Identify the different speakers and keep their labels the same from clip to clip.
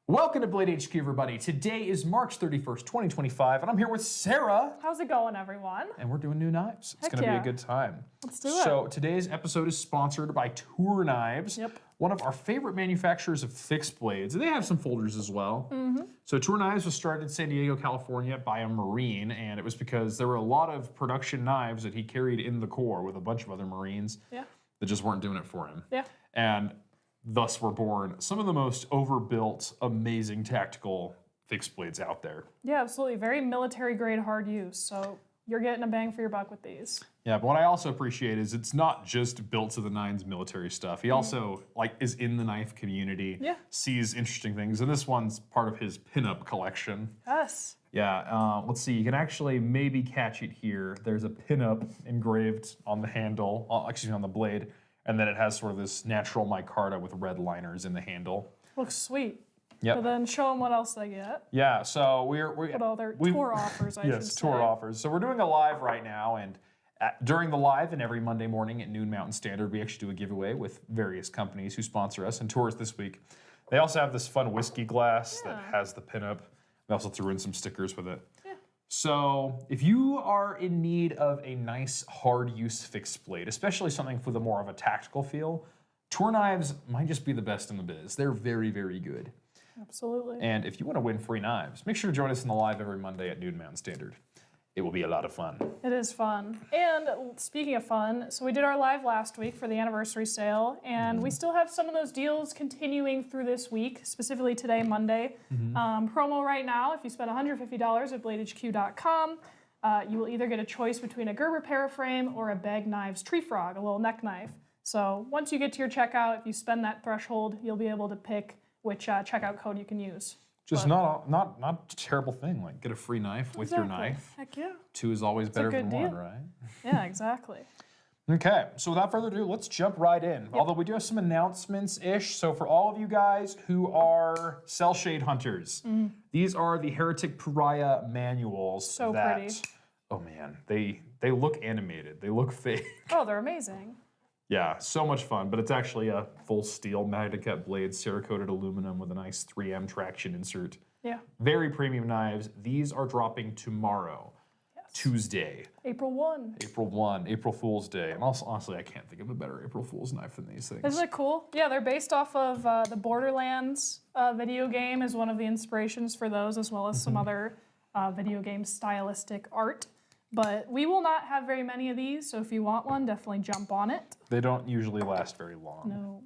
Speaker 1: Welcome to Blade HQ, everybody. Today is March 31st, 2025, and I'm here with Sarah.
Speaker 2: How's it going, everyone?
Speaker 1: And we're doing new knives. It's going to be a good time.
Speaker 2: Let's do it.
Speaker 1: So today's episode is sponsored by Tour Knives, one of our favorite manufacturers of fixed blades. They have some folders as well. So Tour Knives was started in San Diego, California by a Marine, and it was because there were a lot of production knives that he carried in the Corps with a bunch of other Marines that just weren't doing it for him. And thus were born some of the most overbuilt, amazing tactical fixed blades out there.
Speaker 2: Yeah, absolutely. Very military grade hard use. So you're getting a bang for your buck with these.
Speaker 1: Yeah, but what I also appreciate is it's not just built to the nines military stuff. He also is in the knife community, sees interesting things, and this one's part of his pinup collection.
Speaker 2: Yes.
Speaker 1: Yeah, let's see, you can actually maybe catch it here. There's a pinup engraved on the handle, on the blade, and then it has sort of this natural micarta with red liners in the handle.
Speaker 2: Looks sweet.
Speaker 1: Yep.
Speaker 2: But then show them what else they get.
Speaker 1: Yeah, so we're
Speaker 2: what all their tour offers, I should say.
Speaker 1: Yes, tour offers. So we're doing a live right now, and during the live and every Monday morning at noon Mountain Standard, we actually do a giveaway with various companies who sponsor us, and tours this week. They also have this fun whiskey glass that has the pinup. They also threw in some stickers with it. So if you are in need of a nice hard use fixed blade, especially something with a more of a tactical feel, Tour Knives might just be the best in the biz. They're very, very good.
Speaker 2: Absolutely.
Speaker 1: And if you want to win free knives, make sure to join us in the live every Monday at noon Mountain Standard. It will be a lot of fun.
Speaker 2: It is fun. And speaking of fun, so we did our live last week for the anniversary sale, and we still have some of those deals continuing through this week, specifically today, Monday. Promo right now, if you spend $150 at bladehq.com, you will either get a choice between a Gerber paraframe or a Bag Knives Tree Frog, a little neck knife. So once you get to your checkout, if you spend that threshold, you'll be able to pick which checkout code you can use.
Speaker 1: Just not a terrible thing. Like, get a free knife with your knife.
Speaker 2: Heck yeah.
Speaker 1: Two is always better than one, right?
Speaker 2: Yeah, exactly.
Speaker 1: Okay, so without further ado, let's jump right in. Although we do have some announcements-ish. So for all of you guys who are cell shade hunters, these are the Heretic Pyrite manuals.
Speaker 2: So pretty.
Speaker 1: Oh man, they look animated. They look fake.
Speaker 2: Oh, they're amazing.
Speaker 1: Yeah, so much fun, but it's actually a full steel Magna-Cut blade, Cerakoted aluminum with a nice 3M traction insert. Yeah. Very premium knives. These are dropping tomorrow, Tuesday.
Speaker 2: April 1.
Speaker 1: April 1, April Fool's Day. And also, honestly, I can't think of a better April Fool's knife than these things.
Speaker 2: Isn't it cool? Yeah, they're based off of the Borderlands video game is one of the inspirations for those, as well as some other video game stylistic art. But we will not have very many of these, so if you want one, definitely jump on it.
Speaker 1: They don't usually last very long.
Speaker 2: No.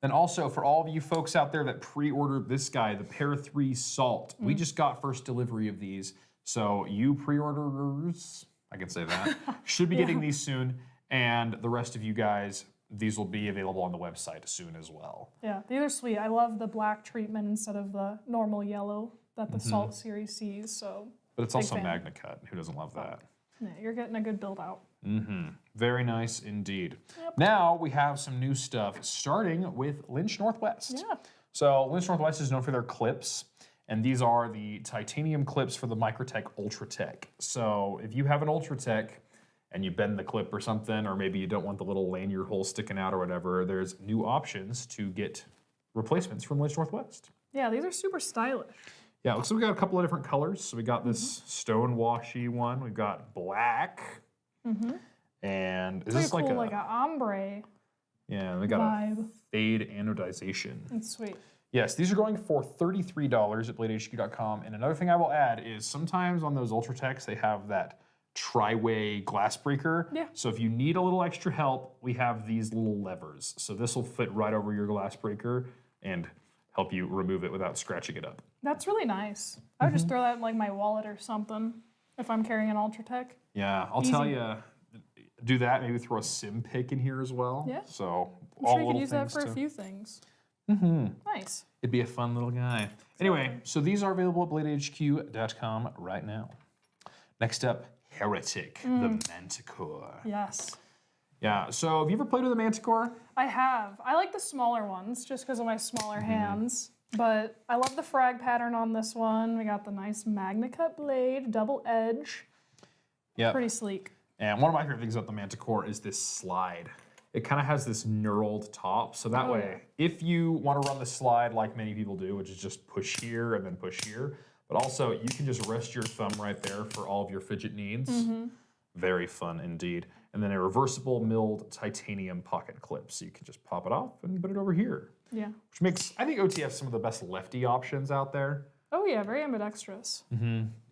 Speaker 1: And also, for all of you folks out there that pre-ordered this guy, the Para 3 Salt, we just got first delivery of these. So you pre-orderers, I can say that, should be getting these soon. And the rest of you guys, these will be available on the website soon as well.
Speaker 2: Yeah, these are sweet. I love the black treatment instead of the normal yellow that the Salt series sees. So,
Speaker 1: but it's also Magna-Cut. Who doesn't love that?
Speaker 2: Yeah, you're getting a good build out.
Speaker 1: Very nice indeed. Now we have some new stuff, starting with Lynch Northwest.
Speaker 2: Yeah.
Speaker 1: So Lynch Northwest is known for their clips, and these are the titanium clips for the Microtech Ultratech. So if you have an Ultratech and you bend the clip or something, or maybe you don't want the little lanyard hole sticking out or whatever, there's new options to get replacements from Lynch Northwest.
Speaker 2: Yeah, these are super stylish.
Speaker 1: Yeah, looks like we got a couple of different colors. So we got this stone washy one. We've got black. And is this
Speaker 2: like an ombre?
Speaker 1: Yeah, we got a fade anodization.
Speaker 2: That's sweet.
Speaker 1: Yes, these are going for $33 at bladehq.com. And another thing I will add is sometimes on those Ultratechs, they have that tri-way glass breaker. Yeah. So if you need a little extra help, we have these little levers. So this will fit right over your glass breaker and help you remove it without scratching it up.
Speaker 2: That's really nice. I would just throw that in like my wallet or something if I'm carrying an Ultratech.
Speaker 1: Yeah, I'll tell you, do that. Maybe throw a sim pick in here as well.
Speaker 2: Yeah.
Speaker 1: So
Speaker 2: I'm sure you could use that for a few things. Nice.
Speaker 1: It'd be a fun little guy. Anyway, so these are available at bladehq.com right now. Next up, Heretic, the Manticore.
Speaker 2: Yes.
Speaker 1: Yeah, so have you ever played with a Manticore?
Speaker 2: I have. I like the smaller ones just because of my smaller hands. But I love the frag pattern on this one. We got the nice Magna-Cut blade, double edge. Yeah. Pretty sleek.
Speaker 1: And one of my favorite things about the Manticore is this slide. it kind of has this knurled top. So that way, if you want to run the slide like many people do, which is just push here and then push here, but also you can just rest your thumb right there for all of your fidget needs. Very fun indeed. And then a reversible milled titanium pocket clip. So you can just pop it off and put it over here.
Speaker 2: Yeah.
Speaker 1: Which makes, I think OTF some of the best lefty options out there.
Speaker 2: Oh yeah, very ambidextrous.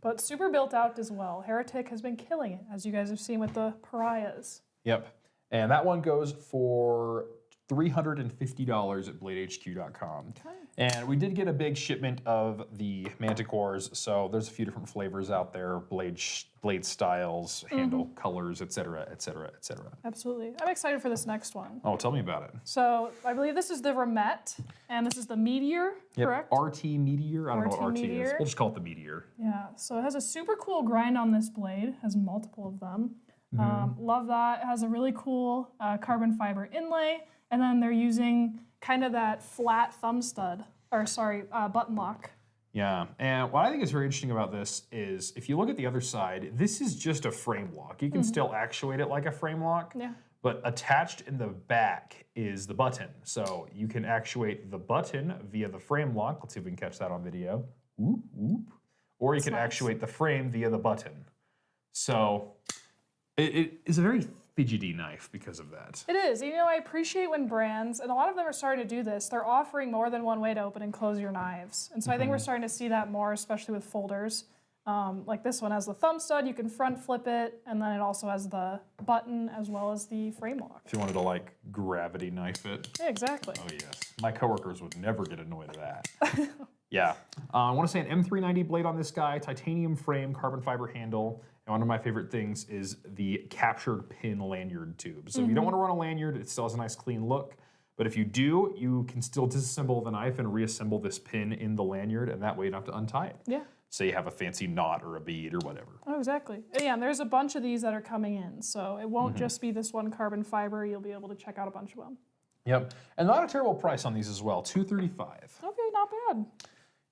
Speaker 2: But super built out as well. Heretic has been killing it, as you guys have seen with the Pariahs.
Speaker 1: Yep. And that one goes for $350 at bladehq.com.
Speaker 2: Okay.
Speaker 1: And we did get a big shipment of the Manticores, so there's a few different flavors out there, blade styles, handle colors, etc., etc., etc.
Speaker 2: Absolutely. I'm excited for this next one.
Speaker 1: Oh, tell me about it.
Speaker 2: So I believe this is the Remette, and this is the Meteor, correct?
Speaker 1: RT-Meteor. I don't know what RT is.
Speaker 2: RT-Meteor.
Speaker 1: We'll just call it the Meteor.
Speaker 2: Yeah, so it has a super cool grind on this blade, has multiple of them. Love that. It has a really cool carbon fiber inlay, and then they're using kind of that flat thumb stud, or sorry, button lock.
Speaker 1: Yeah, and what I think is very interesting about this is if you look at the other side, this is just a frame lock. You can still actuate it like a frame lock, but attached in the back is the button. So you can actuate the button via the frame lock. Let's see if we can catch that on video. Whoop, whoop. Or you can actuate the frame via the button. So it is a very fidgety knife because of that.
Speaker 2: It is. You know, I appreciate when brands, and a lot of them are starting to do this, they're offering more than one way to open and close your knives. And so I think we're starting to see that more, especially with folders. Like this one has the thumb stud, you can front flip it, and then it also has the button as well as the frame lock.
Speaker 1: If you wanted to like gravity knife it.
Speaker 2: Yeah, exactly.
Speaker 1: Oh yes. My coworkers would never get annoyed at that. Yeah. I want to say an M390 blade on this guy, titanium frame, carbon fiber handle. And one of my favorite things is the captured pin lanyard tube. So if you don't want to run a lanyard, it still has a nice clean look. But if you do, you can still disassemble the knife and reassemble this pin in the lanyard, and that way you don't have to untie it.
Speaker 2: Yeah.
Speaker 1: Say you have a fancy knot or a bead or whatever.
Speaker 2: Oh, exactly. Yeah, and there's a bunch of these that are coming in. So it won't just be this one carbon fiber. You'll be able to check out a bunch of them.
Speaker 1: Yep. And not a terrible price on these as well, $235.
Speaker 2: Okay, not bad.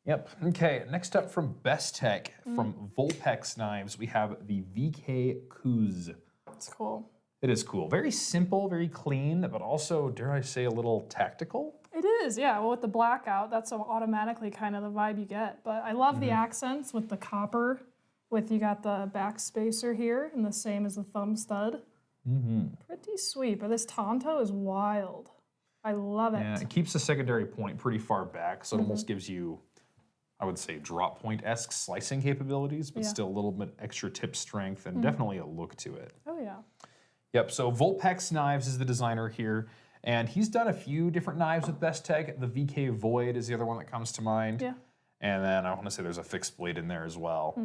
Speaker 1: Yep. Okay, next up from Bestech, from Vulpex Knives, we have the VK-KUZE.
Speaker 2: It's cool.
Speaker 1: It is cool. Very simple, very clean, but also, dare I say, a little tactical?
Speaker 2: It is, yeah. Well, with the blackout, that's automatically kind of the vibe you get. But I love the accents with the copper, with you got the back spacer here, and the same as the thumb stud. Pretty sweet, but this Tonto is wild. I love it.
Speaker 1: Yeah, it keeps the secondary point pretty far back, so it almost gives you, I would say, drop point-esque slicing capabilities, but still a little bit extra tip strength and definitely a look to it.
Speaker 2: Oh, yeah.
Speaker 1: Yep, so Vulpex Knives is the designer here, and he's done a few different knives with Bestech. The VK Void is the other one that comes to mind.
Speaker 2: Yeah.
Speaker 1: And then I want to say there's a fixed blade in there as well.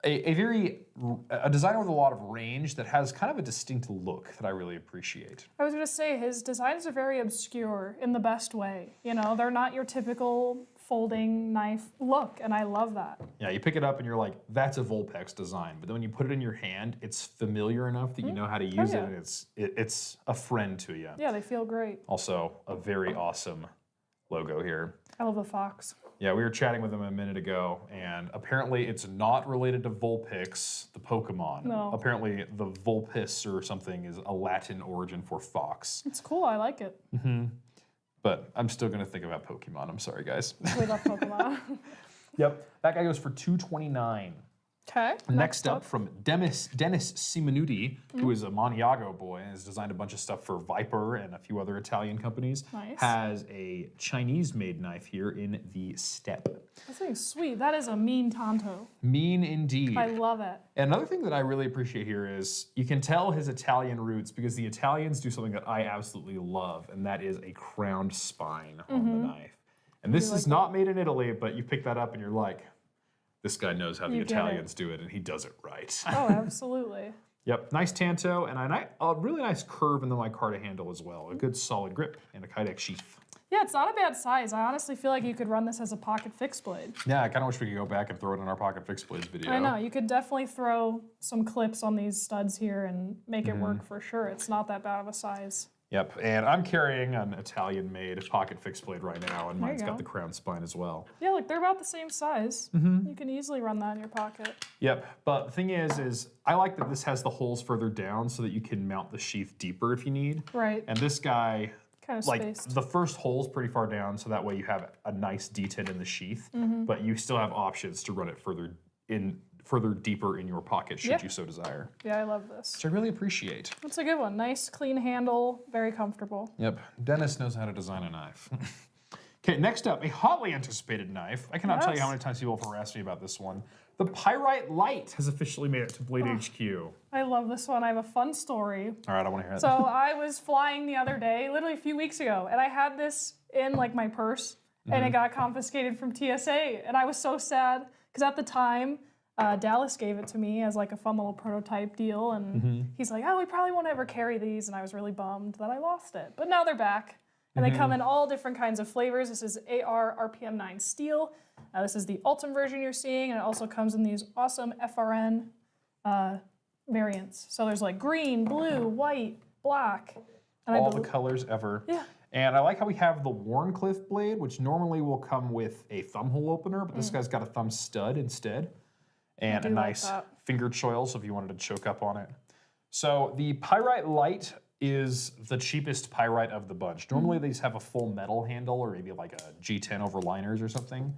Speaker 1: A designer with a lot of range that has kind of a distinct look that I really appreciate.
Speaker 2: I was going to say, his designs are very obscure in the best way. You know, they're not your typical folding knife look, and I love that.
Speaker 1: Yeah, you pick it up and you're like, that's a Vulpex design. But then when you put it in your hand, it's familiar enough that you know how to use it, and it's a friend to you.
Speaker 2: Yeah, they feel great.
Speaker 1: Also, a very awesome logo here.
Speaker 2: I love the fox.
Speaker 1: Yeah, we were chatting with him a minute ago, and apparently it's not related to Vulpix, the Pokemon.
Speaker 2: No.
Speaker 1: Apparently the Vulpis or something is a Latin origin for fox.
Speaker 2: It's cool, I like it.
Speaker 1: But I'm still gonna think about Pokemon, I'm sorry guys.
Speaker 2: We love Pokemon.
Speaker 1: Yep, that guy goes for $229.
Speaker 2: Okay.
Speaker 1: Next up from Dennis Simonuti, who is a Maniago boy and has designed a bunch of stuff for Viper and a few other Italian companies, has a Chinese-made knife here in the Step.
Speaker 2: That thing's sweet. That is a mean Tonto.
Speaker 1: Mean indeed.
Speaker 2: I love it.
Speaker 1: And another thing that I really appreciate here is you can tell his Italian roots because the Italians do something that I absolutely love, and that is a crowned spine on the knife. And this is not made in Italy, but you pick that up and you're like, this guy knows how the Italians do it, and he does it right.
Speaker 2: Oh, absolutely.
Speaker 1: Yep, nice Tanto, and a really nice curve in the micarta handle as well. A good solid grip and a Kydex sheath.
Speaker 2: Yeah, it's not a bad size. I honestly feel like you could run this as a pocket fixed blade.
Speaker 1: Yeah, I kind of wish we could go back and throw it in our pocket fixed blades video.
Speaker 2: I know, you could definitely throw some clips on these studs here and make it work for sure. It's not that bad of a size.
Speaker 1: Yep, and I'm carrying an Italian-made pocket fixed blade right now, and mine's got the crown spine as well.
Speaker 2: Yeah, look, they're about the same size. You can easily run that in your pocket.
Speaker 1: Yep, but the thing is I like that this has the holes further down so that you can mount the sheath deeper if you need.
Speaker 2: Right.
Speaker 1: And this guy,
Speaker 2: Kind of
Speaker 1: like
Speaker 2: spaced.
Speaker 1: the first hole's pretty far down, so that way you have a nice detent in the sheath, but you still have options to run it further deeper in your pocket should you so desire.
Speaker 2: Yeah, I love this.
Speaker 1: Which I really appreciate.
Speaker 2: That's a good one. Nice, clean handle, very comfortable.
Speaker 1: Yep, Dennis knows how to design a knife. Okay, next up, a hotly anticipated knife. I cannot tell you how many times people have harassed me about this one. The Pyrite-Light has officially made it to Blade HQ.
Speaker 2: I love this one. I have a fun story.
Speaker 1: All right, I want to hear it.
Speaker 2: So I was flying the other day, literally a few weeks ago, and I had this in like my purse, and it got confiscated from TSA, and I was so sad because at the time, Dallas gave it to me as like a fun little prototype deal, and he's like, "Oh, we probably won't ever carry these," and I was really bummed that I lost it. But now they're back, and they come in all different kinds of flavors. This is AR RPM9 steel. This is the Ultim version you're seeing, and it also comes in these awesome FRN variants. So there's like green, blue, white, black. And
Speaker 1: All the colors ever.
Speaker 2: Yeah.
Speaker 1: And I like how we have the Wharncliffe blade, which normally will come with a thumb hole opener, but this guy's got a thumb stud instead. And a nice finger choil, so if you wanted to choke up on it. So the Pyrite-Light is the cheapest pyrite of the bunch. Normally these have a full metal handle or maybe like a G10 over liners or something.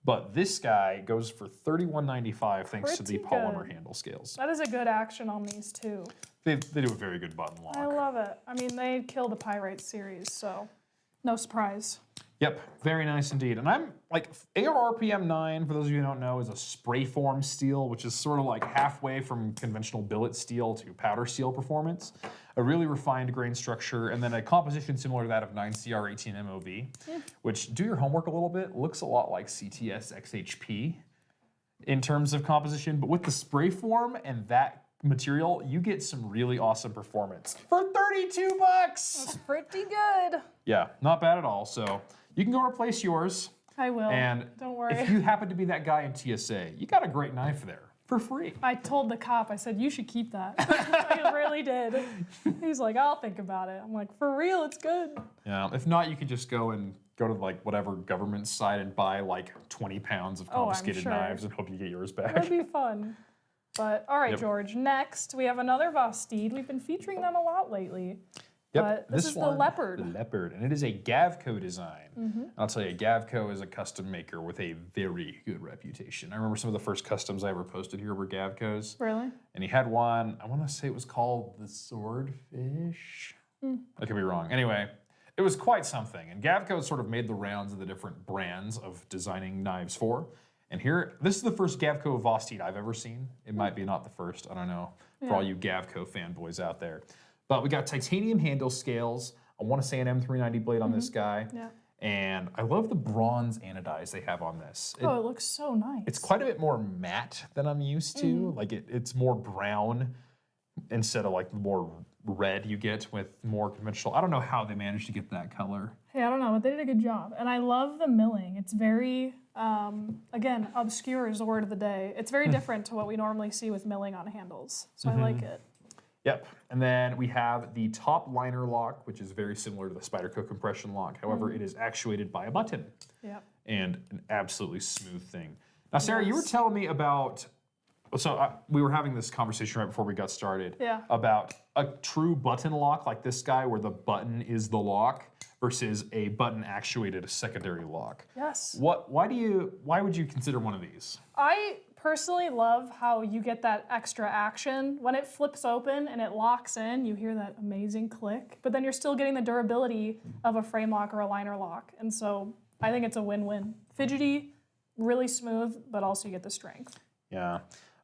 Speaker 1: But this guy goes for $31.95 thanks to the polymer handle scales.
Speaker 2: That is a good action on these too.
Speaker 1: They do a very good button lock.
Speaker 2: I love it. I mean, they killed the Pyrite series, so no surprise.
Speaker 1: Yep, very nice indeed. And I'm like, AR RPM9, for those of you who don't know, is a spray form steel, which is sort of like halfway from conventional billet steel to powder steel performance. A really refined grain structure, and then a composition similar to that of 9CR18 MOV, which, do your homework a little bit, looks a lot like CTS XHP in terms of composition, but with the spray form and that material, you get some really awesome performance for 32 bucks.
Speaker 2: That's pretty good.
Speaker 1: Yeah, not bad at all. So you can go replace yours.
Speaker 2: I will.
Speaker 1: And
Speaker 2: don't worry.
Speaker 1: if you happen to be that guy in TSA, you got a great knife there for free.
Speaker 2: I told the cop, I said, you should keep that. I really did. He's like, I'll think about it. I'm like, for real, it's good.
Speaker 1: Yeah, if not, you could just go to like whatever government site and buy like 20 pounds of confiscated knives and hope you get yours back.
Speaker 2: That'd be fun. But all right, George, next we have another Vosteed. We've been featuring them a lot lately.
Speaker 1: Yep,
Speaker 2: But this is the Leopard.
Speaker 1: The Leopard, and it is a Gavco design. And I'll tell you, Gavco is a custom maker with a very good reputation. I remember some of the first customs I ever posted here were Gavco's.
Speaker 2: Really?
Speaker 1: And he had one, I want to say it was called the Swordfish. I could be wrong. Anyway, it was quite something. And Gavco sort of made the rounds of the different brands of designing knives for. And here, this is the first Gavco Vosteed I've ever seen. It might be not the first, I don't know, for all you Gavco fanboys out there. But we got titanium handle scales. I want to say an M390 blade on this guy.
Speaker 2: Yeah.
Speaker 1: And I love the bronze anodize they have on this.
Speaker 2: Oh, it looks so nice.
Speaker 1: It's quite a bit more matte than I'm used to. Like it's more brown instead of like more red you get with more conventional. I don't know how they managed to get that color.
Speaker 2: Hey, I don't know, but they did a good job. And I love the milling. It's very, again, obscure is the word of the day. It's very different to what we normally see with milling on handles. So I like it.
Speaker 1: Yep, and then we have the top liner lock, which is very similar to the Spyderco compression lock. However, it is actuated by a button.
Speaker 2: Yep.
Speaker 1: And an absolutely smooth thing. Now, Sarah, you were telling me about, so we were having this conversation right before we got started about a true button lock like this guy where the button is the lock versus a button actuated secondary lock.
Speaker 2: Yes.
Speaker 1: Why would you consider one of these?
Speaker 2: I personally love how you get that extra action. When it flips open and it locks in, you hear that amazing click, but then you're still getting the durability of a frame lock or a liner lock. And so I think it's a win-win. Fidgety, really smooth, but also you get the strength.
Speaker 1: Yeah.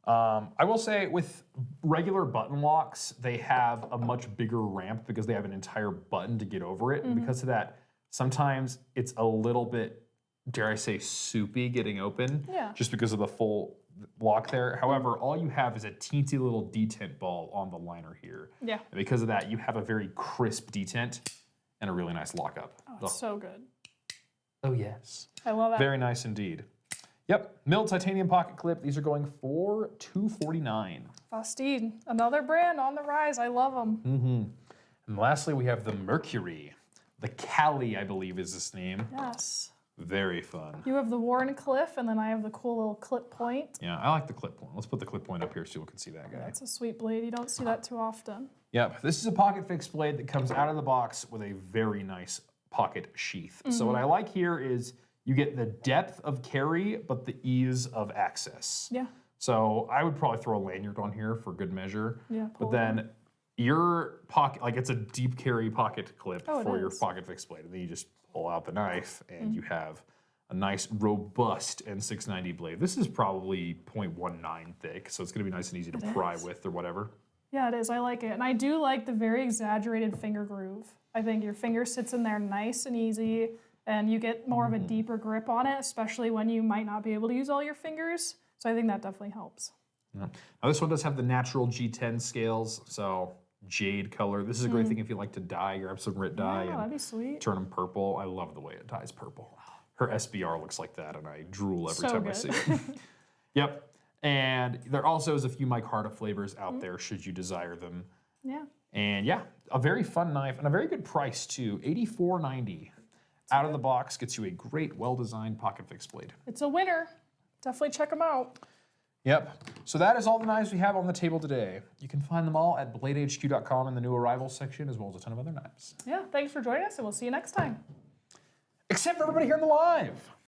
Speaker 1: I will say with regular button locks, they have a much bigger ramp because they have an entire button to get over it. And because of that, sometimes it's a little bit, dare I say, soupy getting open just because of the full lock there. However, all you have is a teensy little detent ball on the liner here.
Speaker 2: Yeah.
Speaker 1: And because of that, you have a very crisp detent and a really nice lockup.
Speaker 2: Oh, it's so good.
Speaker 1: Oh, yes.
Speaker 2: I love it.
Speaker 1: Very nice indeed. Yep, milled titanium pocket clip. These are going for $249.
Speaker 2: Vosteed, another brand on the rise. I love them.
Speaker 1: And lastly, we have the Mercury. The Kali, I believe, is this name.
Speaker 2: Yes.
Speaker 1: Very fun.
Speaker 2: You have the Warncliffe, and then I have the cool little clip point.
Speaker 1: Yeah, I like the clip point. Let's put the clip point up here so you can see that guy.
Speaker 2: That's a sweet blade. You don't see that too often.
Speaker 1: Yep, this is a pocket fixed blade that comes out of the box with a very nice pocket sheath. So what I like here is you get the depth of carry, but the ease of access.
Speaker 2: Yeah.
Speaker 1: So I would probably throw a lanyard on here for good measure.
Speaker 2: Yeah,
Speaker 1: but then your pocket, like it's a deep carry pocket clip for your pocket fixed blade. And then you just pull out the knife and you have a nice robust N690 blade. This is probably 0.19 thick, so it's gonna be nice and easy to pry with or whatever.
Speaker 2: Yeah, it is. I like it. And I do like the very exaggerated finger groove. I think your finger sits in there nice and easy, and you get more of a deeper grip on it, especially when you might not be able to use all your fingers. So I think that definitely helps.
Speaker 1: Yeah. Now this one does have the natural G10 scales, so jade color. This is a great thing if you like to dye, grab some grit dye
Speaker 2: Yeah, that'd
Speaker 1: and
Speaker 2: be sweet.
Speaker 1: turn them purple. I love the way it dyes purple. Her SBR looks like that, and I drool every time I see it. Yep. And there also is a few micarta flavors out there, should you desire them.
Speaker 2: Yeah.
Speaker 1: And yeah, a very fun knife and a very good price too, $84.90. Out of the box gets you a great, well-designed pocket fixed blade.
Speaker 2: It's a winner. Definitely check them out.
Speaker 1: Yep. So that is all the knives we have on the table today. You can find them all at bladehq.com in the new arrivals section, as well as a ton of other knives.
Speaker 2: Yeah, thanks for joining us, and we'll see you next time.
Speaker 1: Except for everybody here in the live.